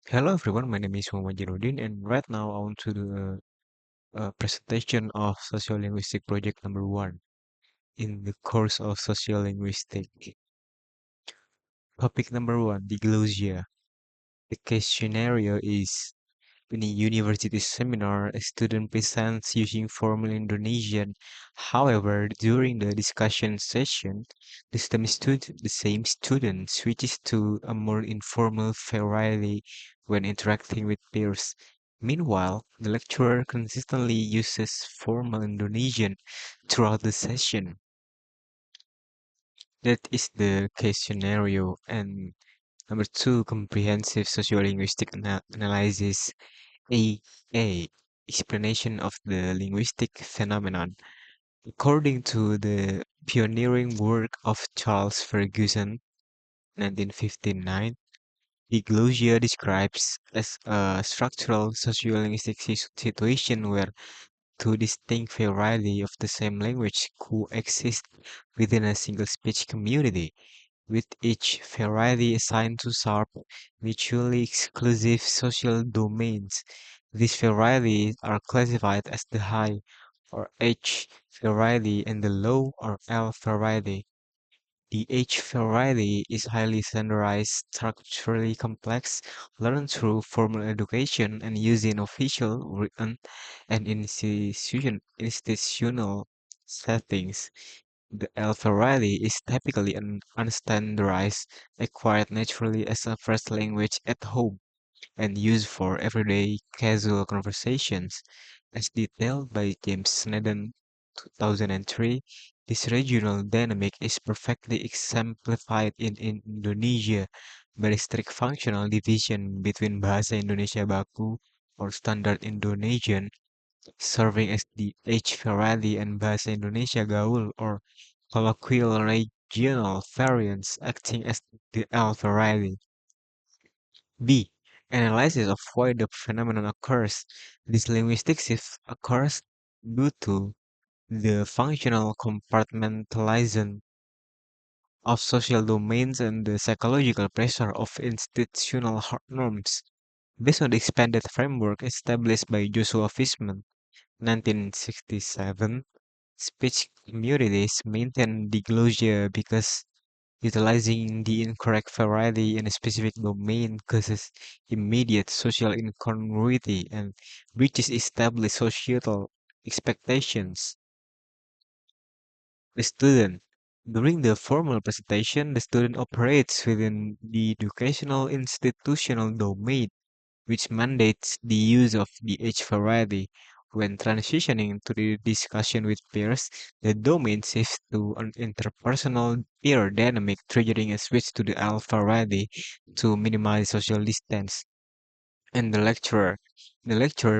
Hello everyone, my name is Muhammad Januddin and right now I want to do a presentation of Sociolinguistic project number 1 in the course of Sociolinguistic. Topic number 1, Diglossia. The case scenario is in a university seminar, a student presents using formal Indonesian. However, during the discussion session, the same student switches to a more informal variety when interacting with peers. Meanwhile, the lecturer consistently uses formal Indonesian throughout the session. That is the case scenario. And number 2, comprehensive sociolinguistic analysis. A. Explanation of the linguistic phenomenon. According to the pioneering work of Charles Ferguson, 1959, diglossia describes as a structural sociolinguistic situation where two distinct varieties of the same language coexist within a single speech community, with each variety assigned to sharp, mutually exclusive social domains. These varieties are classified as the high or H variety and the low or L variety. The H variety is highly standardized, structurally complex, learned through formal education and used in official, written, and institutional settings. The L variety is typically an unstandardized, acquired naturally as a first language at home and used for everyday casual conversations. As detailed by James Snedden, 2003, this regional dynamic is perfectly exemplified in Indonesia by the strict functional division between Bahasa Indonesia Baku or Standard Indonesian, serving as the H variety, and Bahasa Indonesia Gaul or colloquial regional variants acting as the L variety. B. Analysis of why the phenomenon occurs. This linguistic shift occurs due to the functional compartmentalization of social domains and the psychological pressure of institutional norms. Based on the expanded framework established by Joshua Fishman, 1967, speech communities maintain diglossia because utilizing the incorrect variety in a specific domain causes immediate social incongruity and breaches established societal expectations. The student. During the formal presentation, the student operates within the educational institutional domain, which mandates the use of the H variety. When transitioning to the discussion with peers, the domain shifts to an interpersonal peer dynamic, triggering a switch to the L variety to minimize social distance. And the lecturer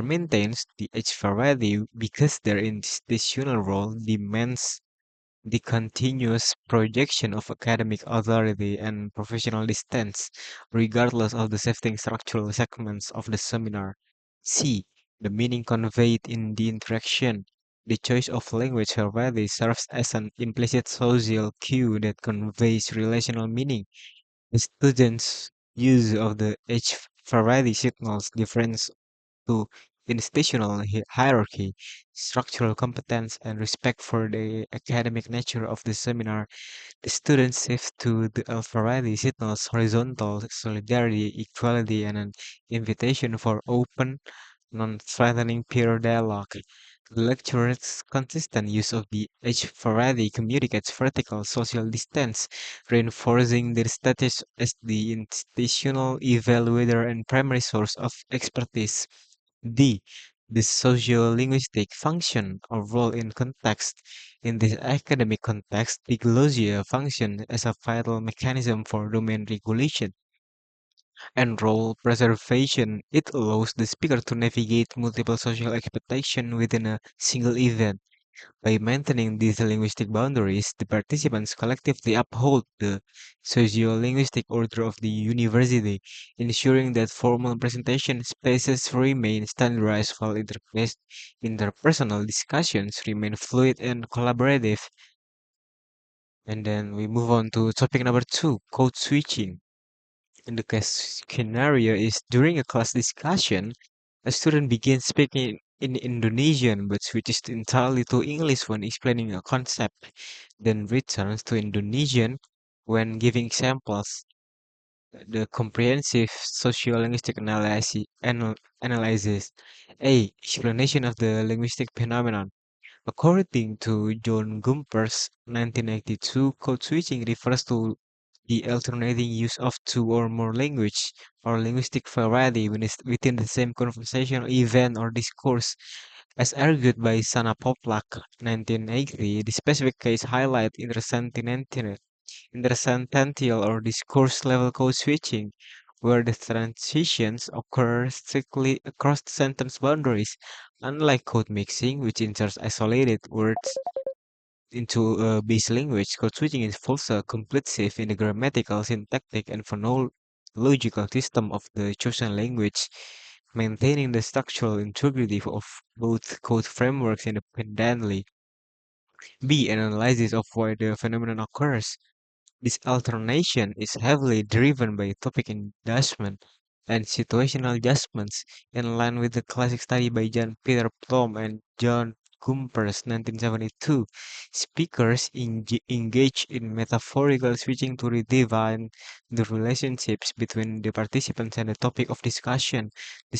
maintains the H variety because their institutional role demands the continuous projection of academic authority and professional distance, regardless of the shifting structural segments of the seminar. C. The meaning conveyed in the interaction. The choice of language variety serves as an implicit social cue that conveys relational meaning. The students' use of the H variety signals difference to institutional hierarchy, structural competence, and respect for the academic nature of the seminar. The students shift to the variety signals horizontal solidarity, equality, and an invitation for open, non-threatening peer dialogue. The lecturer's consistent use of the H variety communicates vertical social distance, reinforcing their status as the institutional evaluator and primary source of expertise. D. The sociolinguistic function or role in context. In this academic context, diglossia functions as a vital mechanism for domain regulation and role preservation. It allows the speaker to navigate multiple social expectations within a single event. By maintaining these linguistic boundaries, the participants collectively uphold the sociolinguistic order of the university, ensuring that formal presentation spaces remain standardized while interpersonal discussions remain fluid and collaborative. And then we move on to topic number 2, code switching. In the case scenario is during a class discussion, a student begins speaking in Indonesian but switches entirely to English when explaining a concept, then returns to Indonesian when giving examples. The comprehensive sociolinguistic analysis, A. Explanation of the linguistic phenomenon. According to John Gumper's 1982, code switching refers to the alternating use of two or more language or linguistic variety within the same conversational event or discourse. As argued by Sana Poplak, 1980, the specific case highlight intersentential or discourse level code switching, where the transitions occur strictly across the sentence boundaries, unlike code mixing, which inserts isolated words into a base language. Code switching involves a complete shift in the grammatical, syntactic, and phonological system of the chosen language, maintaining the structural integrity of both code frameworks independently. B. An analysis of why the phenomenon occurs. This alternation is heavily driven by topic engagement and situational adjustments, in line with the classic study by Jan Peter Plom and John Gumpers 1972. Speakers engage in metaphorical switching to redefine the relationships between the participants and the topic of discussion. The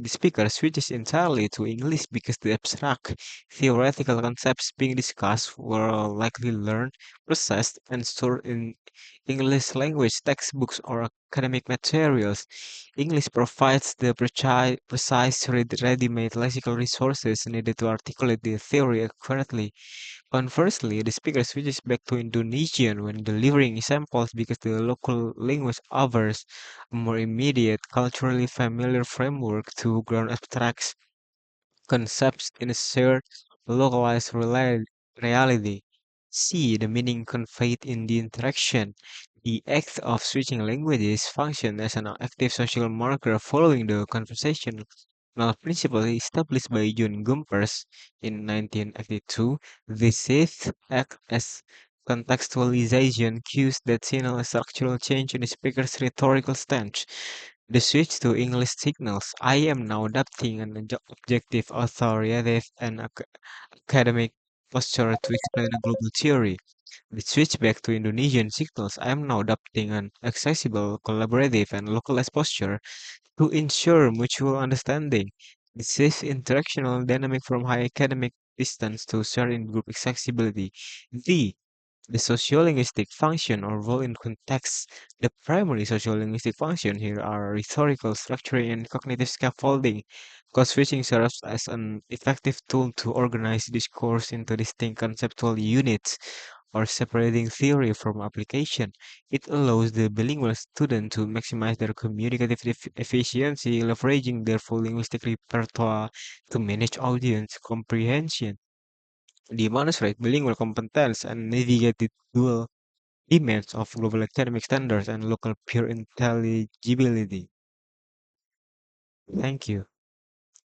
speaker switches entirely to English because the abstract theoretical concepts being discussed were likely learned, processed, and stored in English language textbooks or academic materials. English provides the precise ready-made lexical resources needed to articulate the theory accurately. Conversely, the speaker switches back to Indonesian when delivering examples because the local language offers a more immediate, culturally familiar framework to ground abstract concepts in a shared, localized reality. C. The meaning conveyed in the interaction. The act of switching languages functions as an active social marker following the conversational principle established by John Gumpers in 1982. This shift acts as contextualization cues that signal a structural change in the speaker's rhetorical stance. The switch to English signals I am now adopting an objective, authoritative, and academic posture to explain a global theory. The switch back to Indonesian signals I am now adopting an accessible, collaborative, and localized posture to ensure mutual understanding. This is interactional dynamic from high academic distance to shared in-group accessibility. The sociolinguistic function or role in context. The primary sociolinguistic function here are rhetorical structuring and cognitive scaffolding. Code switching serves as an effective tool to organize discourse into distinct conceptual units or separating theory from application. It allows the bilingual student to maximize their communicative efficiency, leveraging their full linguistic repertoire to manage audience comprehension, demonstrate bilingual competence, and navigate the dual demands of global academic standards and local peer intelligibility. Thank you.